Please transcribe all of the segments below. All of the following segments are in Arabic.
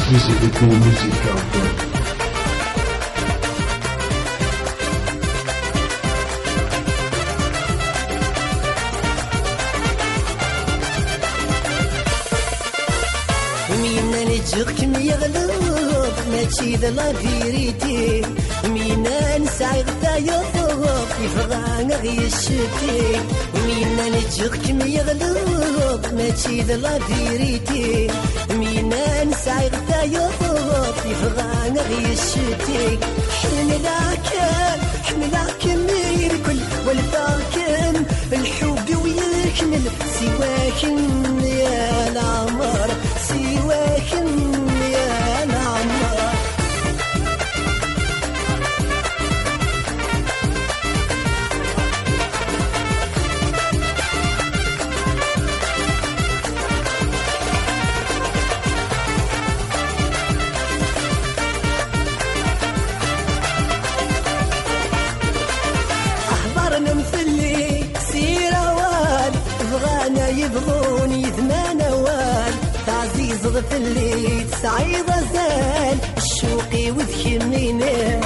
Exclusivité musicale. جركم يغلب ماشي ذا لا فيريتي مينا نسعي غدا يغلب يفغان غي الشتي مينا نجركم يغلب ماشي ذا لا فيريتي مينا نسعي غدا يغلب يفغان غي الشتي حملاك مير كل والفاكن الحب ويكمل سواكن يا العمر سواكن يا العمر أحضرنا مثلي سيروان بغانا يبغوني ثمان وان تعزيز غفلي تسعيد زال الشوقي وذكمينا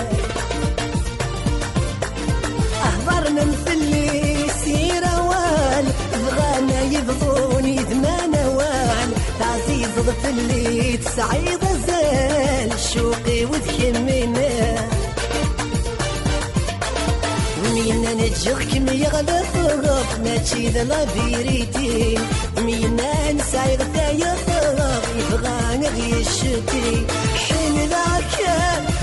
أحضرنا مثلي سيروان بغانا يبغوني ثمان وان تعزيز غفلي تسعيد زال الشوقي وذكمينا مينا نجركم يغلب ماشي ذا لا فيريتي مينا نسعي غدا يغلب يبغان غي الشتي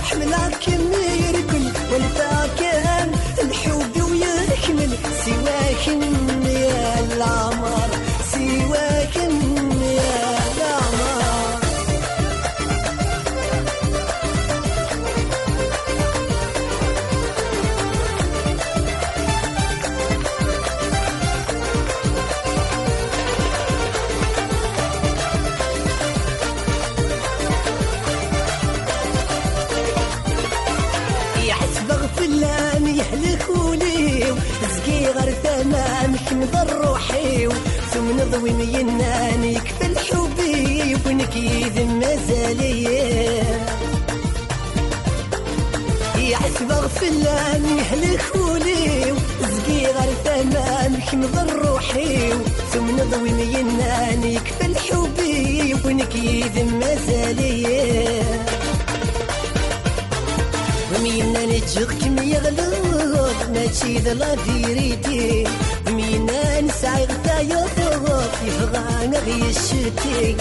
حملاك مير كل والفاكن الحب ويكمل سواكن يا العمر سواكن يا العمر فلان يهلكوا لي صغير ثمامك نضر روحي ثم نضوي مينان يكفي الحبي ونكيد مازالي يعتبر فلان يهلكوا لي صغير ثمامك نضر روحي ثم نضوي مينان يكفي الحبي ونكيد مازالي مينا نجركم يغلب ماشي ذا لا فيريتي مينا نسعي غدا يغلب يفغان غي الشتي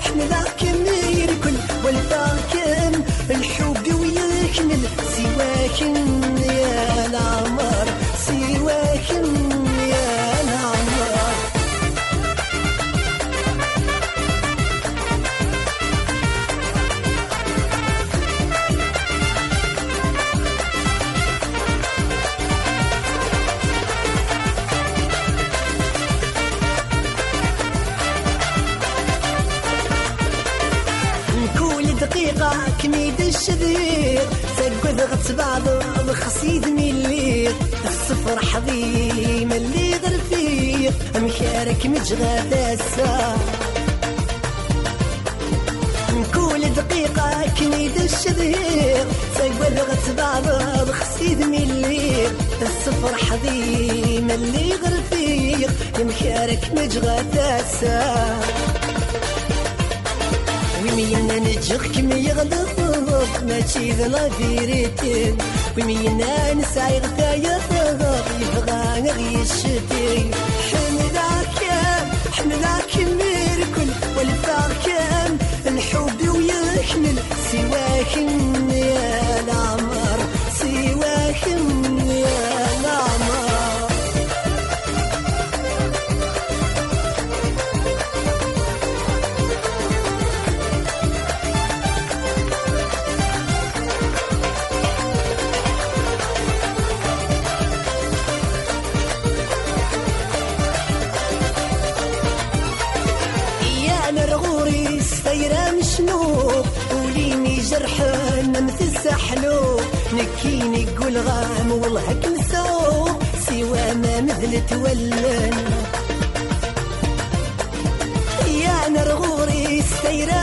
حملاك مير كل والفاكن الحب ويكمل سواكن يا العمر سواكن يا العمر دقيقة كميد الشذير سقد غت بعض بخصيد مليق الصفر حظيم اللي غرفيق مشارك مجغاد الساعة كل دقيقة كميد الشذير سقد غت بعض بخصيد مليق الصفر حظيم اللي غرفيق مشارك مجغاد الساعة ومينا نجركم يغلب ماشي ذا لا فيريتي ومينا نسعي غدا يغلب يبغان غي الشتي حملاك مير كل والفاكن الحب ويكمل سواكن يا العمر سواكن يا العمر مشنوق وليني جرحان مثل سحلو نكيني قول غام والله كنسوق سوى ما مثل تولن يا نرغوري استيرا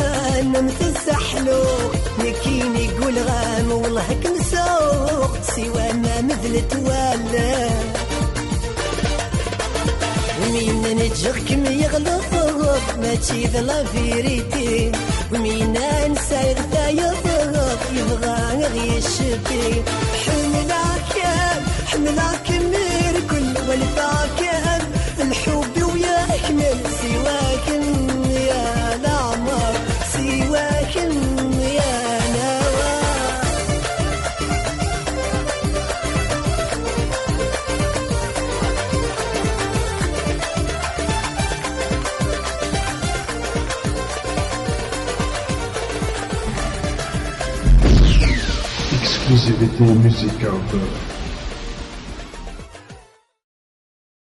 جرحان مثل سحلوق نكيني يقول غام والله كمسوق سوى ما مثلت ولا ومين نجركم يغلط ماشي ذا لا فيريتي ومين انسى يغتا يضغط يبغى غير الشبي حملاك مير كل والفاكهة الحب ويكمل سواك يا العمر سواك يا نوار Exclusivité Music Outdoor.